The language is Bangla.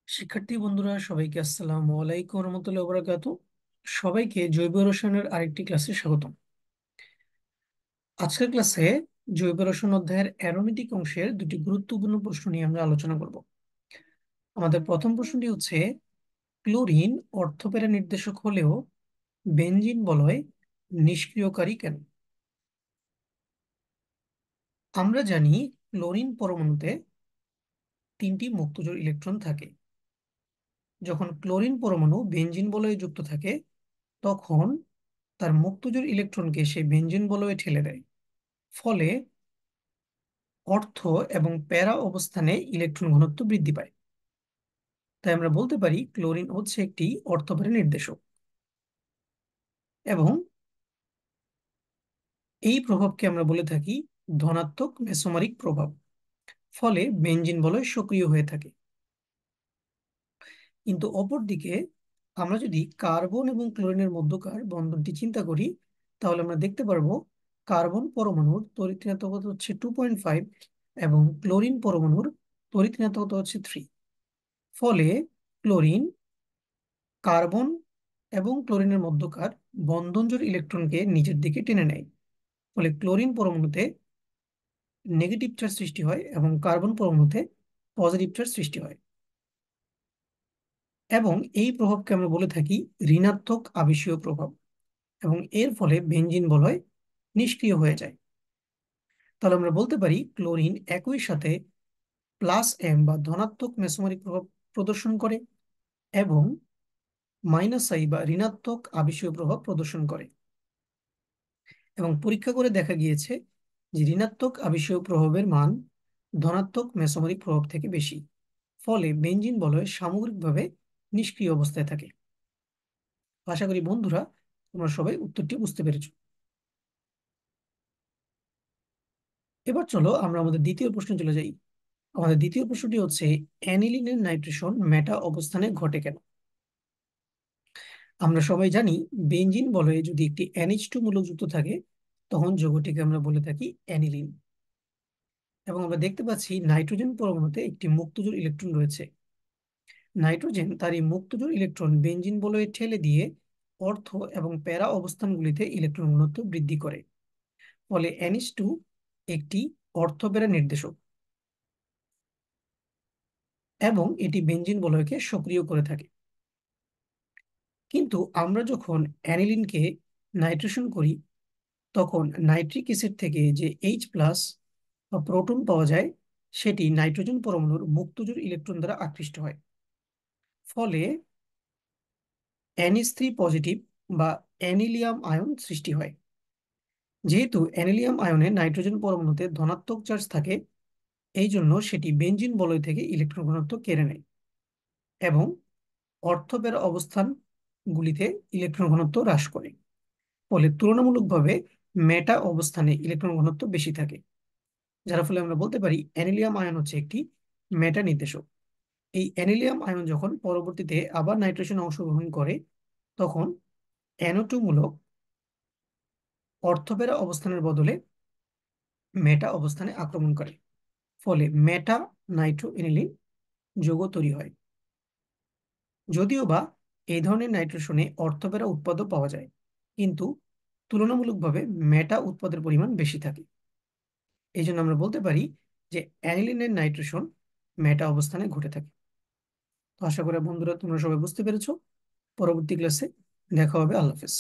শিক্ষার্থী বন্ধুরা সবাইকে আসসালামু আলাইকুম রহমতুল্লাহ বারাকাতু। সবাইকে জৈব রসায়নের আরেকটি ক্লাসে স্বাগতম। আজকের ক্লাসে জৈব রসায়ন অধ্যায়ের অ্যারোমেটিক অংশের দুটি গুরুত্বপূর্ণ প্রশ্ন নিয়ে আমরা আলোচনা করব। আমাদের প্রথম প্রশ্নটি হচ্ছে, ক্লোরিন অর্থপ্যারা নির্দেশক হলেও বেনজিন বলয় নিষ্ক্রিয়কারী কেন? আমরা জানি ক্লোরিন পরমাণুতে 3টি মুক্তজোড় ইলেকট্রন থাকে। যখন ক্লোরিন পরমাণু বেনজিন বলয়ে যুক্ত থাকে তখন তার মুক্তজোড় ইলেকট্রনকে সে বেনজিন বলয়ে ঠেলে দেয়। ফলে অর্থ এবং প্যারা অবস্থানে ইলেকট্রন ঘনত্ব বৃদ্ধি পায়। তাই আমরা বলতে পারি ক্লোরিন হচ্ছে একটি অর্থপ্যারা নির্দেশক এবং এই প্রভাবকে আমরা বলে থাকি ধনাত্মক মেসোমারিক প্রভাব। ফলে বেনজিন বলয় সক্রিয় হয়ে থাকে। কিন্তু অপরদিকে আমরা যদি কার্বন এবং ক্লোরিনের মধ্যকার বন্ধনটি চিন্তা করি তাহলে আমরা দেখতে পারবো কার্বন পরমাণুর তড়িৎ ঋণাত্মকতা হচ্ছে 2.5 এবং ক্লোরিন পরমাণুর তড়িৎ ঋণাত্মকতা হচ্ছে 3। ফলে ক্লোরিন কার্বন এবং ক্লোরিনের মধ্যকার বন্ধনজোড় ইলেকট্রনকে নিচের দিকে টেনে নেয়। ফলে ক্লোরিন পরমাণুতে নেগেটিভ চার্জ সৃষ্টি হয় এবং কার্বন পরমাণুতে পজিটিভ চার্জ সৃষ্টি হয় এবং এই প্রভাবকে আমরা বলে থাকি ঋণাত্মক আবেশীয় প্রভাব এবং এর ফলে বেনজিন বলয় নিষ্ক্রিয় হয়ে যায়। তাহলে আমরা বলতে পারি ক্লোরিন একই সাথে প্লাস এম বা ধনাত্মক মেসোমারিক প্রভাব প্রদর্শন করে এবং মাইনাস আই বা ঋণাত্মক আবেশীয় প্রভাব প্রদর্শন করে এবং পরীক্ষা করে দেখা গিয়েছে যে ঋণাত্মক আবেশীয় প্রভাবের মান ধনাত্মক মেসোমারিক প্রভাব থেকে বেশি। ফলে বেনজিন বলয় সামগ্রিকভাবে নিষ্ক্রিয় অবস্থায় থাকে। আশা করি বন্ধুরা তোমরা সবাই উত্তরটি বুঝতে পেরেছো। এবার চলো আমরা আমাদের দ্বিতীয় প্রশ্নে চলে যাই। আমাদের দ্বিতীয় প্রশ্নটি হচ্ছে, অ্যানিলিনের নাইট্রেশন মেটা অবস্থানে ঘটে কেন? আমরা সবাই জানি বেনজিন বলয়ে যদি একটি NH2 মূলক যুক্ত থাকে তখন যৌগটিকে আমরা বলে থাকি অ্যানিলিন। এবং আমরা দেখতে পাচ্ছি নাইট্রোজেন পরমাণুতে একটি মুক্তজোড় ইলেকট্রন রয়েছে। নাইট্রোজেন তার এই মুক্তজোড় ইলেকট্রন বেনজিন বলয়ে ঠেলে দিয়ে অর্থ এবং প্যারা অবস্থানগুলিতে ইলেকট্রন ঘনত্ব বৃদ্ধি করে। ফলে NH2 একটি অর্থপ্যারা নির্দেশক এবং এটি বেনজিন বলয়কে সক্রিয় করে থাকে। কিন্তু আমরা যখন অ্যানিলিনকে নাইট্রেশন করি তখন নাইট্রিক অ্যাসিড থেকে যে H+ বা প্রোটন পাওয়া যায় সেটি নাইট্রোজেন পরমাণুর মুক্তজোড় ইলেকট্রন দ্বারা আকৃষ্ট হয়। ফলে NH3 পজিটিভ বা অ্যানিলিয়াম আয়ন সৃষ্টি হয়। যেহেতু অ্যানিলিয়াম আয়নে নাইট্রোজেন পরমাণুতে ধনাত্মক চার্জ থাকে এই জন্য সেটি বেনজিন বলয় থেকে ইলেকট্রন ঘনত্ব কেড়ে নেয় এবং অর্থপ্যারা অবস্থানগুলিতে ইলেকট্রন ঘনত্ব হ্রাস করে। ফলে তুলনামূলকভাবে মেটা অবস্থানে ইলেকট্রন ঘনত্ব বেশি থাকে, যার ফলে আমরা বলতে পারি অ্যানিলিয়াম আয়ন হচ্ছে একটি মেটা নির্দেশক। এই অ্যানিলিয়াম আয়ন যখন পরবর্তীতে আবার নাইট্রেশনে অংশগ্রহণ করে তখন NO2 মূলক অর্থপ্যারা অবস্থানের বদলে মেটা অবস্থানে আক্রমণ করে। ফলে মেটা নাইট্রো অ্যানিলিন যৌগ তৈরি হয়। যদিও বা এই ধরনের নাইট্রেশনে অর্থপ্যারা উৎপাদও পাওয়া যায় কিন্তু তুলনামূলকভাবে মেটা উৎপাদের পরিমাণ বেশি থাকে। এই জন্য আমরা বলতে পারি যে অ্যানিলিনের নাইট্রেশন মেটা অবস্থানে ঘটে থাকে। তো আশা করি বন্ধুরা তোমরা সবাই বুঝতে পেরেছো। পরবর্তী ক্লাসে দেখা হবে। আল্লাহ হাফেজ।